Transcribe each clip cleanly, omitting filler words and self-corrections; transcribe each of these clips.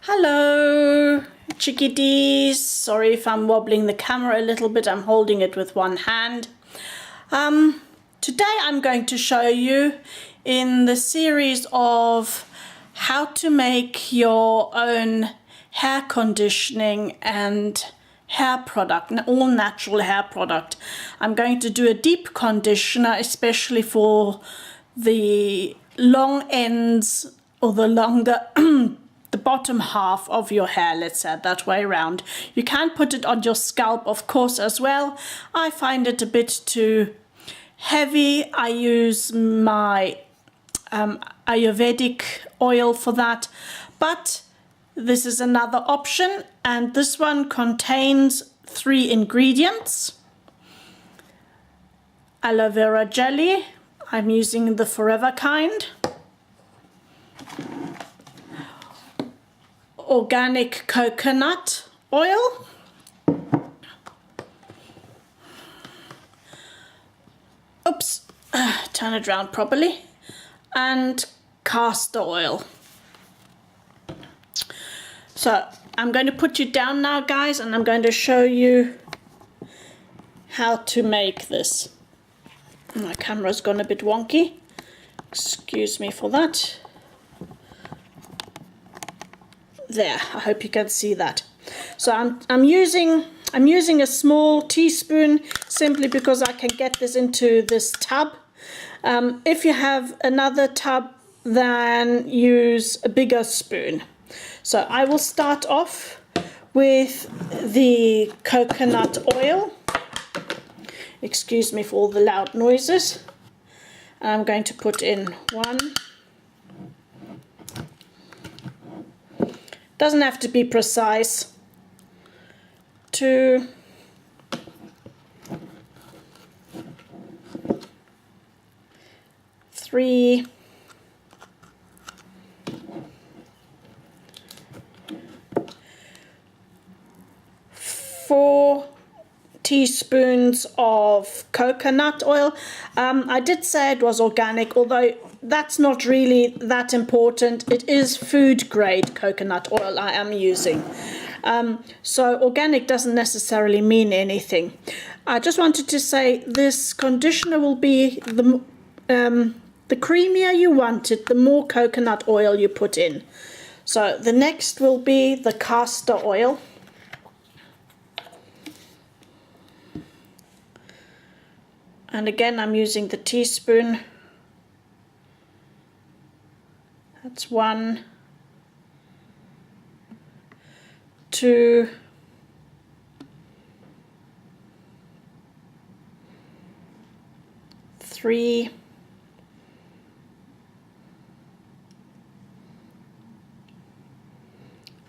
Hello chickadees, sorry if I'm wobbling the camera a little bit, I'm holding it with one hand. Today I'm going to show you in the series of how to make your own hair conditioning and hair product, an all natural hair product. I'm going to do a deep conditioner, especially for the long ends or the longer the bottom half of your hair, let's say it that way around. You can put it on your scalp, of course, as well. I find it a bit too heavy. I use my Ayurvedic oil for that, but this is another option, and this one contains 3 ingredients. Aloe vera jelly, I'm using the forever kind. Organic coconut oil, turn it around properly, and castor oil. So I'm going to put you down now, guys, and I'm going to show you how to make this. My camera's gone a bit wonky, excuse me for that. There, I hope you can see that. So I'm using a small teaspoon simply because I can get this into this tub. If you have another tub, then use a bigger spoon. So I will start off with the coconut oil. Excuse me for all the loud noises. And I'm going to put in 1. Doesn't have to be precise. 2. 3. 4 teaspoons of coconut oil. I did say it was organic, although that's not really that important. It is food grade coconut oil I am using. So organic doesn't necessarily mean anything. I just wanted to say this conditioner will be the creamier you want it, the more coconut oil you put in. So the next will be the castor oil. And again, I'm using the teaspoon. That's 1, 2, 3,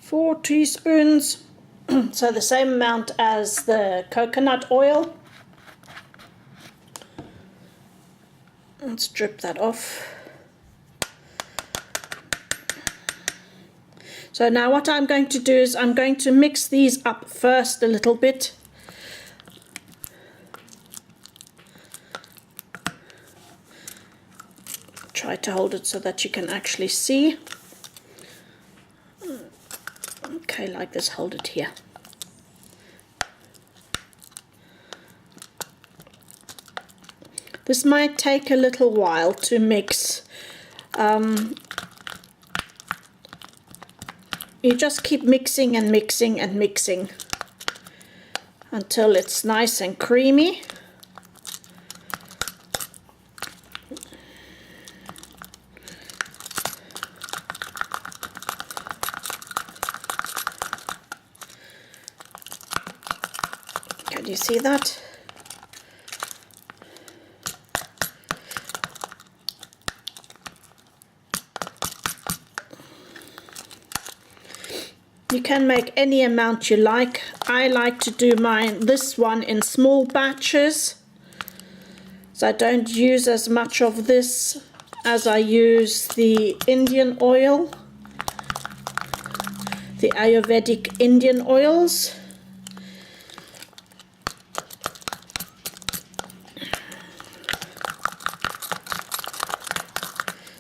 4 teaspoons. So the same amount as the coconut oil. Let's drip that off. So now what I'm going to do is I'm going to mix these up first a little bit. Try to hold it so that you can actually see. Okay, like this, hold it here. This might take a little while to mix. You just keep mixing and mixing and mixing until it's nice and creamy. Can you see that? You can make any amount you like. I like to do this one in small batches, so I don't use as much of this as I use the Indian oil, the Ayurvedic Indian oils.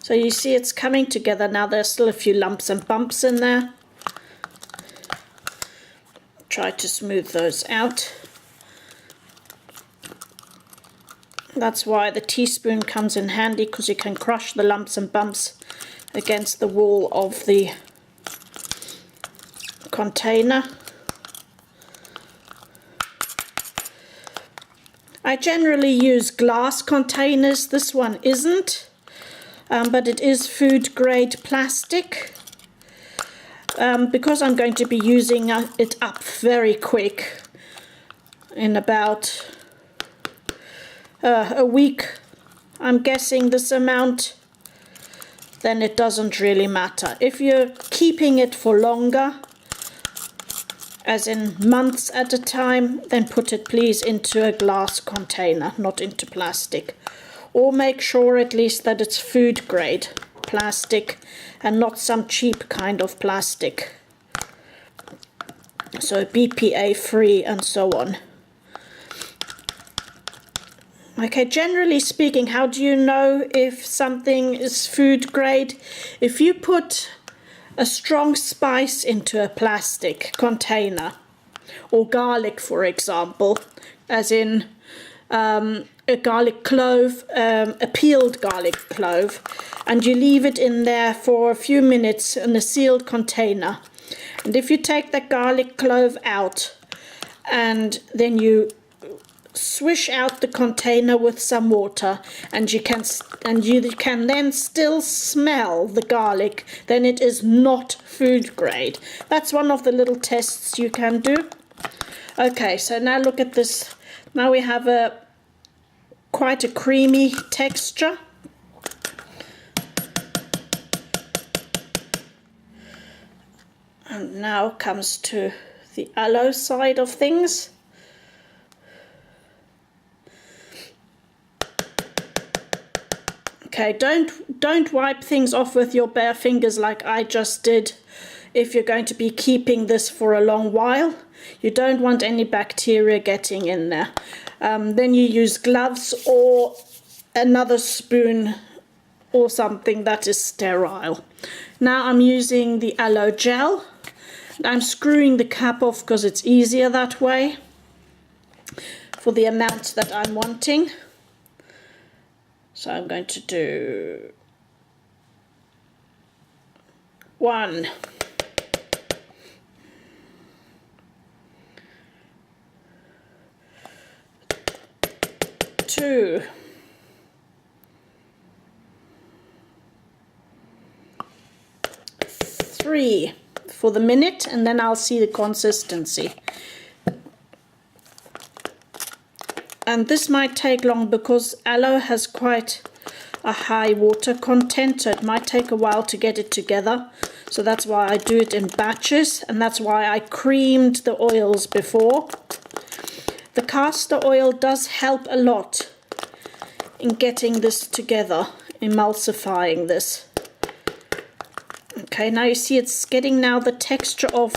So you see it's coming together now. There's still a few lumps and bumps in there. try to smooth those out. That's why the teaspoon comes in handy, because you can crush the lumps and bumps against the wall of the container. I generally use glass containers. This one isn't, but it is food grade plastic. Because I'm going to be using it up very quick, in about a week, I'm guessing this amount, then it doesn't really matter. If you're keeping it for longer, as in months at a time, then put it please into a glass container, not into plastic. Or make sure at least that it's food grade plastic and not some cheap kind of plastic. So BPA free and so on. Okay, generally speaking, how do you know if something is food grade? If you put a strong spice into a plastic container, or garlic for example, as in a garlic clove, a peeled garlic clove, and you leave it in there for a few minutes in a sealed container. And if you take the garlic clove out and then you swish out the container with some water, and you can then still smell the garlic, then it is not food grade. That's one of the little tests you can do. Okay, so now look at this. Now we have quite a creamy texture. And now comes to the aloe side of things. Okay, don't wipe things off with your bare fingers like I just did if you're going to be keeping this for a long while. You don't want any bacteria getting in there. Then you use gloves or another spoon or something that is sterile. Now I'm using the aloe gel. I'm screwing the cap off because it's easier that way for the amount that I'm wanting. So I'm going to do 1, 2, 3 for the minute, and then I'll see the consistency. And this might take long because aloe has quite a high water content, so it might take a while to get it together. So that's why I do it in batches, and that's why I creamed the oils before. The castor oil does help a lot in getting this together, emulsifying this. Okay, now you see it's getting now the texture of,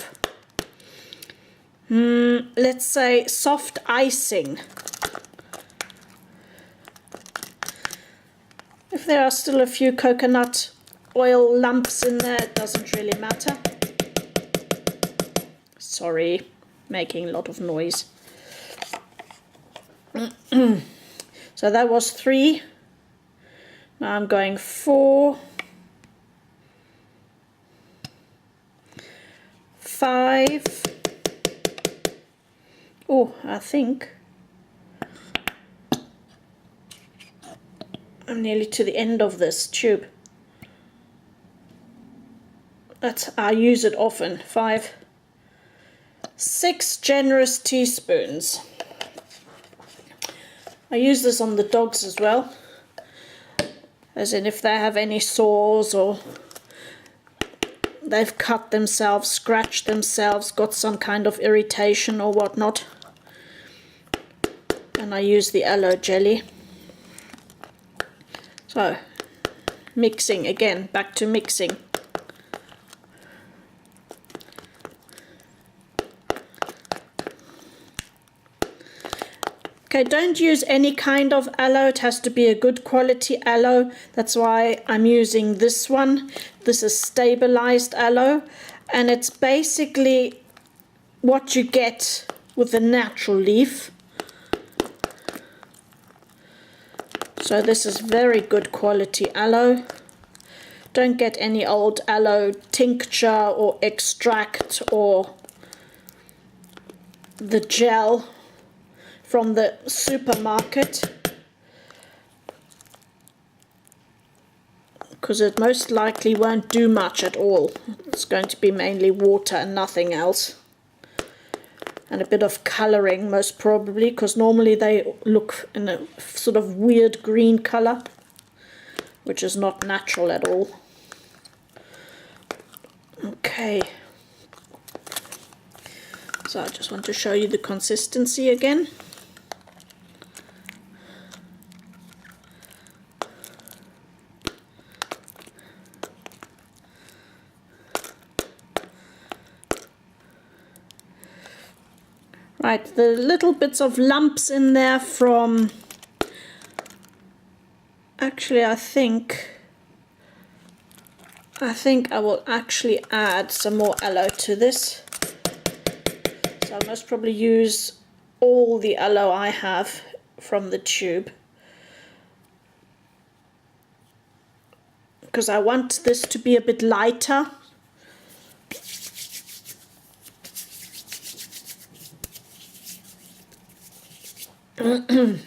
let's say, soft icing. If there are still a few coconut oil lumps in there, it doesn't really matter. Sorry, making a lot of noise. So that was 3. Now I'm going 4, 5. Oh, I think I'm nearly to the end of this tube. I use it often. 5, 6 generous teaspoons. I use this on the dogs as well, as in if they have any sores or they've cut themselves, scratched themselves, got some kind of irritation or whatnot. And I use the aloe jelly. So, mixing again, back to mixing. Okay, don't use any kind of aloe. It has to be a good quality aloe. That's why I'm using this one. This is stabilized aloe, and it's basically what you get with the natural leaf. So this is very good quality aloe. Don't get any old aloe tincture or extract or the gel from the supermarket, because it most likely won't do much at all. It's going to be mainly water and nothing else. And a bit of colouring most probably, because normally they look in a sort of weird green colour, which is not natural at all. Okay. So I just want to show you the consistency again. Right, the little bits of lumps in there from, actually I think I will actually add some more aloe to this. So I must probably use all the aloe I have from the tube, because I want this to be a bit lighter. Let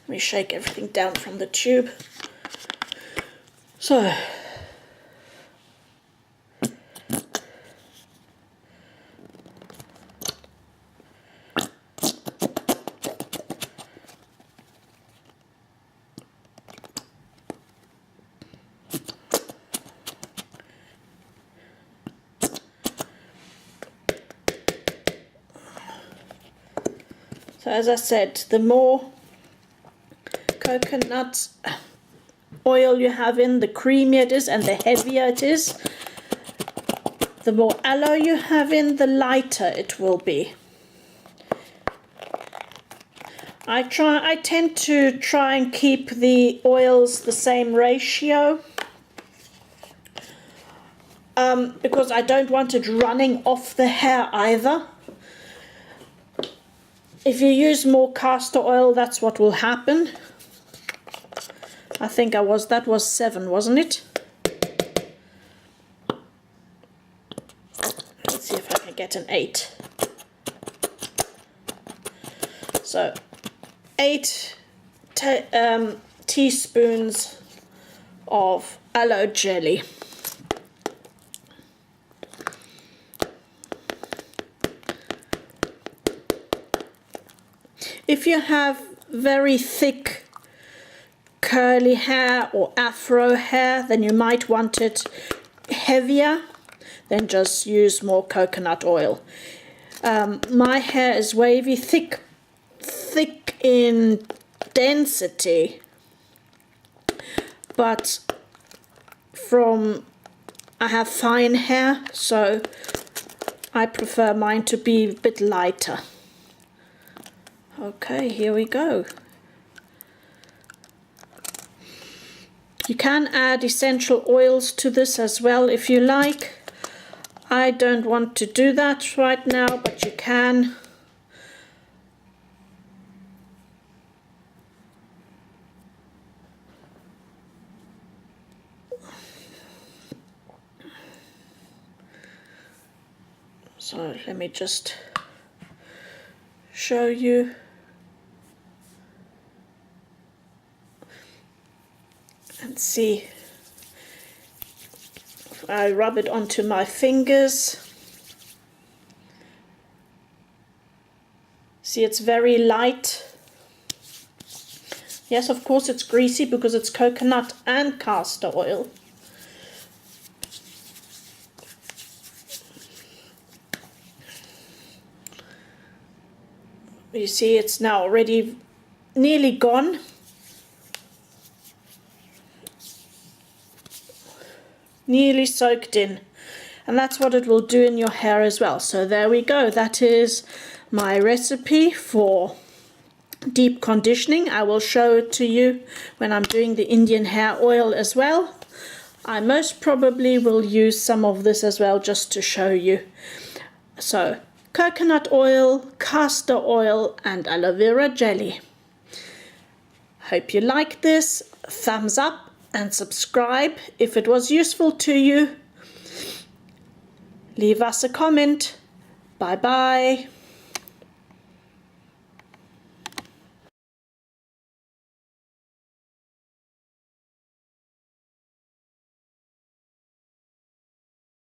me shake everything down from the tube. So as I said, the more coconut oil you have in, the creamier it is and the heavier it is. The more aloe you have in, the lighter it will be. I tend to try and keep the oils the same ratio, because I don't want it running off the hair either. If you use more castor oil, that's what will happen. I think that was 7, wasn't it? Let's see if I can get an 8. So 8 teaspoons of aloe jelly. If you have very thick curly hair or afro hair, then you might want it heavier, then just use more coconut oil. My hair is wavy, thick in density, but I have fine hair, so I prefer mine to be a bit lighter. Okay, here we go. You can add essential oils to this as well if you like. I don't want to do that right now, but you can. So let me just show you. And see, I rub it onto my fingers. See, it's very light. Yes, of course it's greasy because it's coconut and castor oil. You see, it's now already nearly gone. Nearly soaked in, and that's what it will do in your hair as well. So there we go, that is my recipe for deep conditioning. I will show it to you when I'm doing the Indian hair oil as well. I most probably will use some of this as well just to show you. So coconut oil, castor oil and aloe vera jelly. Hope you like this. Thumbs up and subscribe if it was useful to you. Leave us a comment. Bye bye.